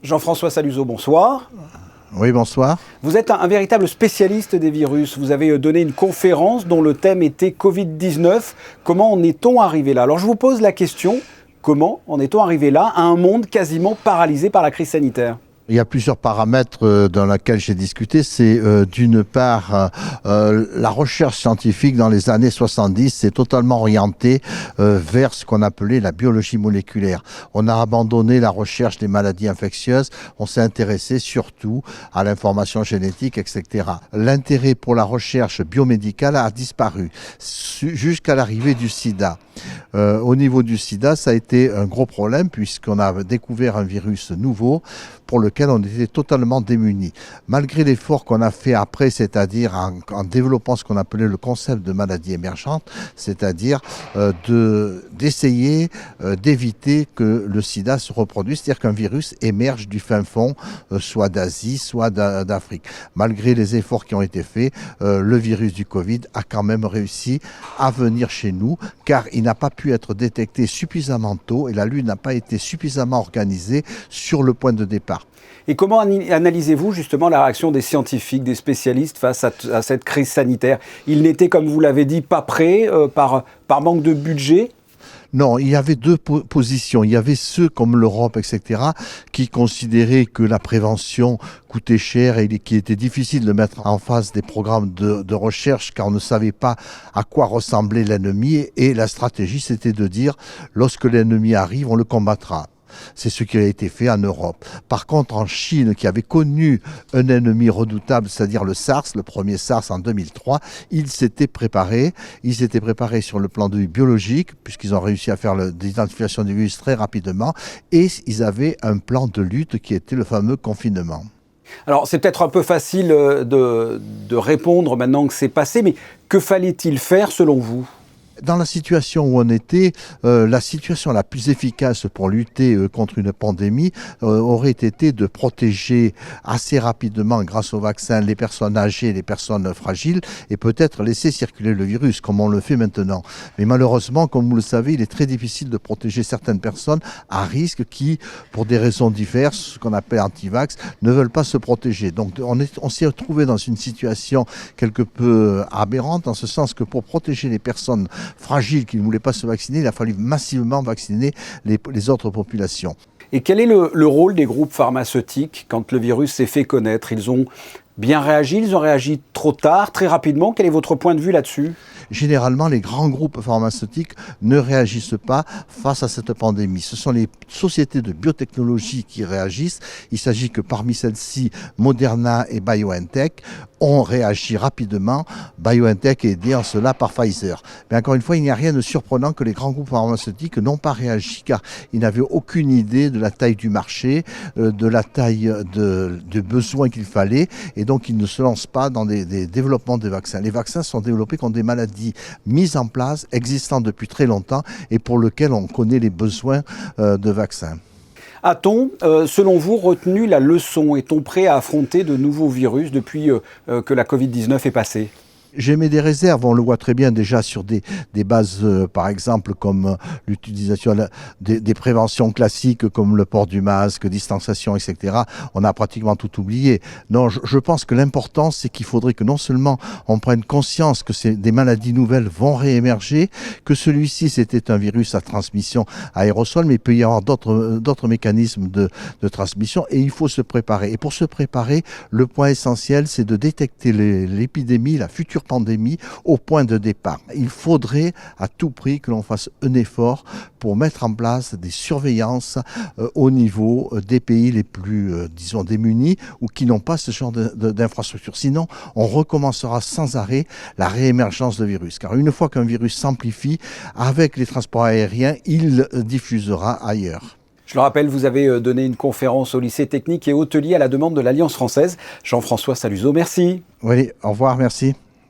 Jean-François Saluzzo, bonsoir. Oui, bonsoir. Vous êtes un véritable spécialiste des virus. Vous avez donné une conférence dont le thème était Covid-19. Comment en est-on arrivé là? Alors je vous pose la question, comment en est-on arrivé là à un monde quasiment paralysé par la crise sanitaire? Il y a plusieurs paramètres dans lesquels j'ai discuté. C'est d'une part la recherche scientifique dans les années 70 s'est totalement orientée vers ce qu'on appelait la biologie moléculaire. On a abandonné la recherche des maladies infectieuses, on s'est intéressé surtout à l'information génétique, etc. L'intérêt pour la recherche biomédicale a disparu jusqu'à l'arrivée du sida. Au niveau du sida, ça a été un gros problème puisqu'on a découvert un virus nouveau pour lequel on était totalement démunis. Malgré l'effort qu'on a fait après, c'est-à-dire en développant ce qu'on appelait le concept de maladie émergente, c'est-à-dire d'essayer d'éviter que le sida se reproduise, c'est-à-dire qu'un virus émerge du fin fond, soit d'Asie, soit d'Afrique. Malgré les efforts qui ont été faits, le virus du Covid a quand même réussi à venir chez nous, car il n'a pas pu être détecté suffisamment tôt et la lutte n'a pas été suffisamment organisée sur le point de départ. Et comment analysez-vous justement la réaction des scientifiques, des spécialistes face à cette crise sanitaire? Ils n'étaient, comme vous l'avez dit, pas prêts par manque de budget? Non, il y avait deux positions. Il y avait ceux comme l'Europe, etc., qui considéraient que la prévention coûtait cher et qu'il était difficile de mettre en face des programmes de recherche car on ne savait pas à quoi ressemblait l'ennemi. Et la stratégie, c'était de dire, lorsque l'ennemi arrive, on le combattra. C'est ce qui a été fait en Europe. Par contre, en Chine, qui avait connu un ennemi redoutable, c'est-à-dire le SARS, le premier SARS en 2003, ils s'étaient préparés. Ils s'étaient préparés sur le plan de vue biologique, puisqu'ils ont réussi à faire l'identification du virus très rapidement, et ils avaient un plan de lutte qui était le fameux confinement. Alors, c'est peut-être un peu facile de répondre maintenant que c'est passé, mais que fallait-il faire selon vous ? Dans la situation où on était, la situation la plus efficace pour lutter contre une pandémie aurait été de protéger assez rapidement, grâce au vaccin, les personnes âgées, les personnes fragiles, et peut-être laisser circuler le virus, comme on le fait maintenant. Mais malheureusement, comme vous le savez, il est très difficile de protéger certaines personnes à risque qui, pour des raisons diverses, ce qu'on appelle anti-vax, ne veulent pas se protéger. Donc on s'est retrouvé dans une situation quelque peu aberrante, en ce sens que pour protéger les personnes fragiles qui ne voulaient pas se vacciner, il a fallu massivement vacciner les autres populations. Et quel est le rôle des groupes pharmaceutiques quand le virus s'est fait connaître? Ils ont bien réagi, ils ont réagi trop tard, très rapidement. Quel est votre point de vue là-dessus? Généralement, les grands groupes pharmaceutiques ne réagissent pas face à cette pandémie. Ce sont les sociétés de biotechnologie qui réagissent. Il s'agit que parmi celles-ci, Moderna et BioNTech ont réagi rapidement. BioNTech est aidé en cela par Pfizer. Mais encore une fois, il n'y a rien de surprenant que les grands groupes pharmaceutiques n'ont pas réagi, car ils n'avaient aucune idée de la taille du marché, de la taille de besoins qu'il fallait, et donc ils ne se lancent pas dans des développements de vaccins. Les vaccins sont développés contre des maladies mises en place, existantes depuis très longtemps, et pour lesquelles on connaît les besoins de vaccins. A-t-on, selon vous, retenu la leçon? Est-on prêt à affronter de nouveaux virus depuis que la Covid-19 est passée? J'émets des réserves, on le voit très bien déjà sur des bases, par exemple, comme l'utilisation des préventions classiques, comme le port du masque, distanciation, etc. On a pratiquement tout oublié. Non, je pense que l'important, c'est qu'il faudrait que non seulement on prenne conscience que des maladies nouvelles vont réémerger, que celui-ci, c'était un virus à transmission aérosol, mais il peut y avoir d'autres mécanismes de transmission, et il faut se préparer. Et pour se préparer, le point essentiel, c'est de détecter l'épidémie, la future pandémie au point de départ. Il faudrait à tout prix que l'on fasse un effort pour mettre en place des surveillances au niveau des pays les plus, disons, démunis ou qui n'ont pas ce genre d'infrastructure. Sinon, on recommencera sans arrêt la réémergence de virus. Car une fois qu'un virus s'amplifie, avec les transports aériens, il diffusera ailleurs. Je le rappelle, vous avez donné une conférence au lycée technique et hôtelier à la demande de l'Alliance française. Jean-François Saluzzo, merci. Oui, au revoir, merci.